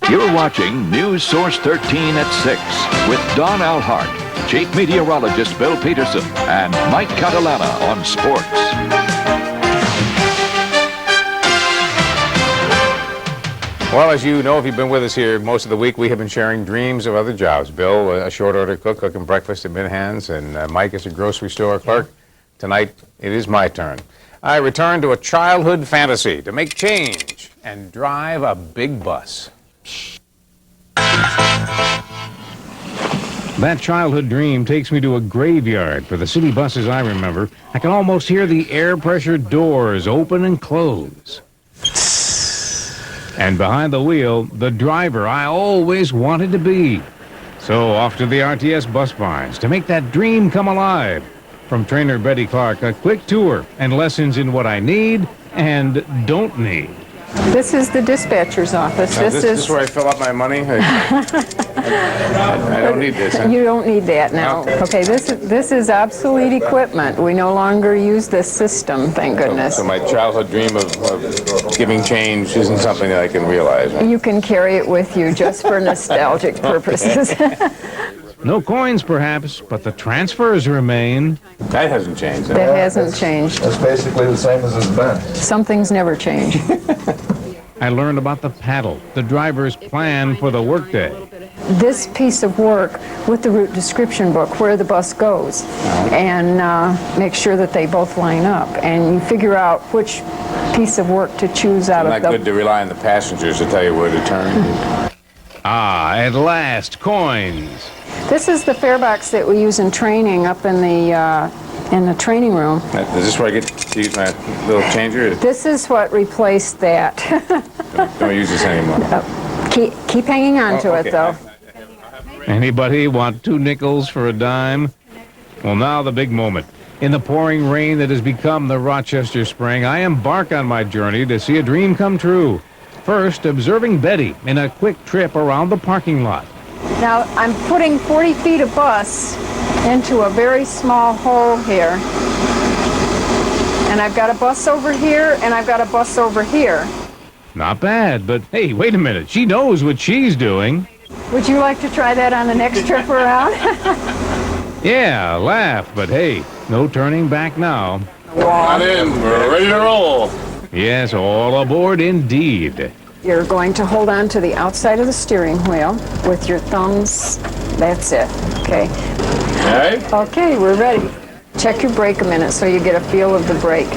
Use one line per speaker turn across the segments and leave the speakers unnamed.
You're watching News Source 13 at 6 with Don Alhart, Chief Meteorologist Bill Peterson, and Mike Catalana on sports.
Well, as you know, if you've been with us here most of the week, we have been sharing dreams of other jobs. Bill, a short order cook, cooking breakfast at Minhan's, and Mike is a grocery store clerk. Tonight, it is my turn. I return to a childhood fantasy to make change and drive a big bus. That childhood dream takes me to a graveyard. For the city buses I remember, I can almost hear the air pressure doors open and close. And behind the wheel, the driver I always wanted to be. So off to the RTS bus barns to make that dream come alive. From trainer Betty Clark, a quick tour and lessons in what I need and don't need.
This is the dispatcher's office.
This is where I fill up my money? I don't need this. Huh?
You don't need that now. Okay, this is obsolete equipment. We no longer use this system, thank goodness.
So my childhood dream of giving change isn't something that I can realize. Right?
You can carry it with you just for nostalgic purposes.
No coins, perhaps, but the transfers remain. That hasn't changed.
That hasn't changed.
That's basically the same as it's been.
Some things never change.
I learned about the paddle, the driver's plan for the workday.
This piece of work with the route description book, where the bus goes, and make sure that they both line up, and you figure out which piece of work to choose out of
It's not good to rely on the passengers to tell you where to turn. Ah, at last, coins.
This is the fare box that we use in training up in the training room.
Is this where I get to use my little changer?
This is what replaced that.
Don't use this anymore.
Keep hanging on to it, though.
Anybody want 2 nickels for a dime? Well, now the big moment. In the pouring rain that has become the Rochester spring, I embark on my journey to see a dream come true. First, observing Betty in a quick trip around the parking lot.
Now, I'm putting 40 feet of bus into a very small hole here. And I've got a bus over here, and I've got a bus over here.
Not bad, but hey, wait a minute. She knows what she's doing.
Would you like to try that on the next trip around?
Yeah, laugh, but hey, no turning back now.
Come in, we're ready to roll.
Yes, all aboard indeed.
You're going to hold on to the outside of the steering wheel with your thumbs. That's it. Okay.
Okay.
Okay, we're ready. Check your brake a minute so you get a feel of the brake.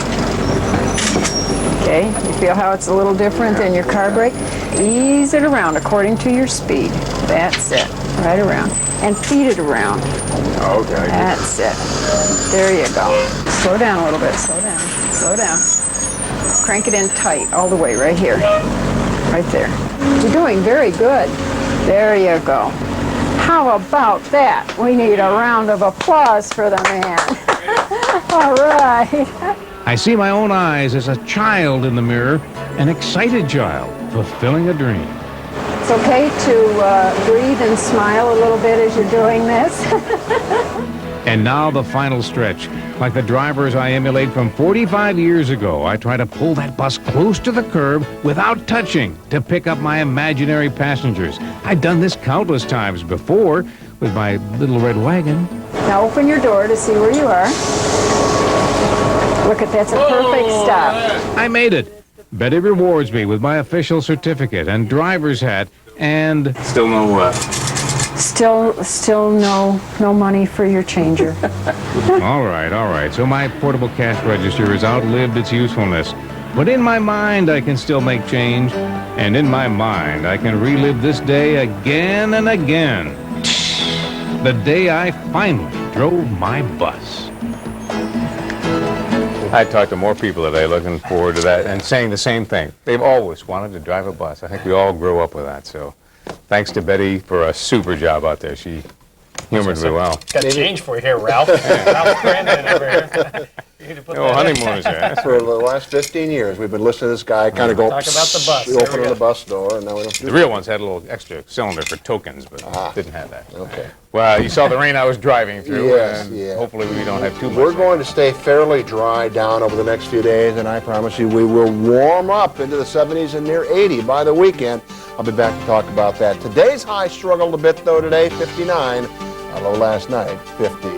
Okay, you feel how it's a little different than your car brake? Ease it around according to your speed. That's it. Right around. And feed it around.
Okay.
That's it. There you go. Slow down a little bit. Slow down. Slow down. Crank it in tight all the way right here. Right there. You're doing very good. There you go. How about that? We need a round of applause for the man. All right.
I see my own eyes as a child in the mirror, an excited child, fulfilling a dream.
It's okay to breathe and smile a little bit as you're doing this.
And now the final stretch. Like the drivers I emulate from 45 years ago, I try to pull that bus close to the curb without touching to pick up my imaginary passengers. I've done this countless times before with my little red wagon.
Now open your door to see where you are. Look at that's a perfect stop.
I made it. Betty rewards me with my official certificate and driver's hat and...
Still no,
Still no money for your changer.
All right. So my portable cash register has outlived its usefulness. But in my mind, I can still make change. And in my mind, I can relive this day again and again. The day I finally drove my bus. I talked to more people today looking forward to that and saying the same thing. They've always wanted to drive a bus. I think we all grew up with that. So thanks to Betty for a super job out there. She Humored me well.
Got change for you here, Ralph. Ralph Brandon over here. You need to put
Oh,
that in.
honeymooners there.
For the last 15 years, we've been listening to this guy kind of go.
Talk about the bus.
We
There
open
we
the
go.
bus door, and now we don't do
The real ones had a little extra cylinder for tokens, but didn't have that.
Okay.
Well, you saw the rain I was driving through,
Yes,
and
yeah.
hopefully we don't have too much.
We're going to stay fairly dry down over the next few days, and I promise you we will warm up into the 70s and near 80 by the weekend. I'll be back to talk about that. Today's high struggled a bit, though, today, 59. Our low last night, 50.